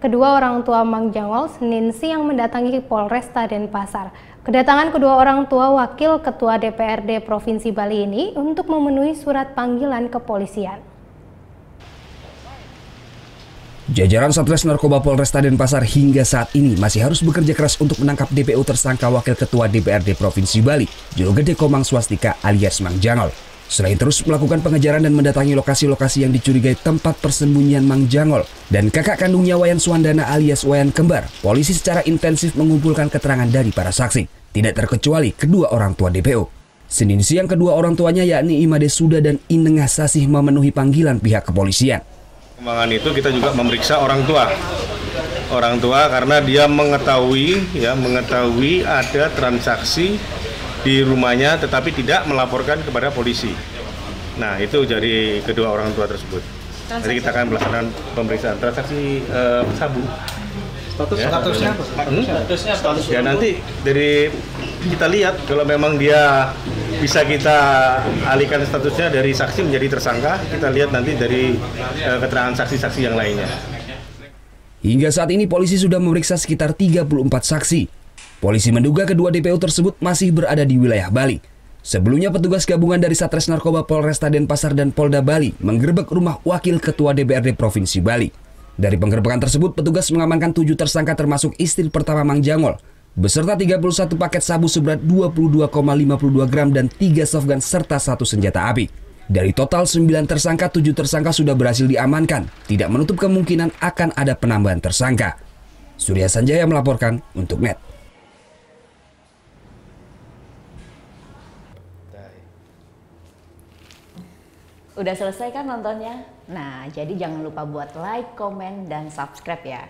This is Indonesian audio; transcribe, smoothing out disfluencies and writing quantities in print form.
kedua orang tua Mang Jangol Senin siang mendatangi Polresta Denpasar. Kedatangan kedua orang tua Wakil Ketua DPRD Provinsi Bali ini untuk memenuhi surat panggilan kepolisian. Jajaran Satres Narkoba Polresta Denpasar hingga saat ini masih harus bekerja keras untuk menangkap DPO tersangka Wakil Ketua DPRD Provinsi Bali, Jogede Komang Swastika alias Mang Jangol. Selain terus melakukan pengejaran dan mendatangi lokasi-lokasi yang dicurigai tempat persembunyian Mang Jangol dan kakak kandungnya Wayan Suwandana alias Wayan Kembar, polisi secara intensif mengumpulkan keterangan dari para saksi, tidak terkecuali kedua orang tua DPO. Senin siang kedua orang tuanya yakni Imade Suda dan Inengah Sasih memenuhi panggilan pihak kepolisian. Perkembangan itu kita juga memeriksa orang tua karena dia mengetahui ada transaksi di rumahnya tetapi tidak melaporkan kepada polisi. Nah, itu dari kedua orang tua tersebut. Jadi kita akan melaksanakan pemeriksaan transaksi sabu. Statusnya apa? Ya nanti dari kita lihat kalau memang dia bisa kita alihkan statusnya dari saksi menjadi tersangka, kita lihat nanti dari keterangan saksi-saksi yang lainnya. Hingga saat ini polisi sudah memeriksa sekitar 34 saksi. Polisi menduga kedua DPO tersebut masih berada di wilayah Bali. Sebelumnya petugas gabungan dari Satres Narkoba Polresta Denpasar dan Polda Bali menggerebek rumah Wakil Ketua DPRD Provinsi Bali. Dari penggerebekan tersebut, petugas mengamankan 7 tersangka termasuk istri pertama Mang Jangol, beserta 31 paket sabu seberat 22,52 gram dan 3 softgun serta 1 senjata api. Dari total 9 tersangka, 7 tersangka sudah berhasil diamankan. Tidak menutup kemungkinan akan ada penambahan tersangka. Surya Sanjaya melaporkan untuk NET. Udah selesai kan nontonnya? Nah, jadi jangan lupa buat like, komen, dan subscribe ya.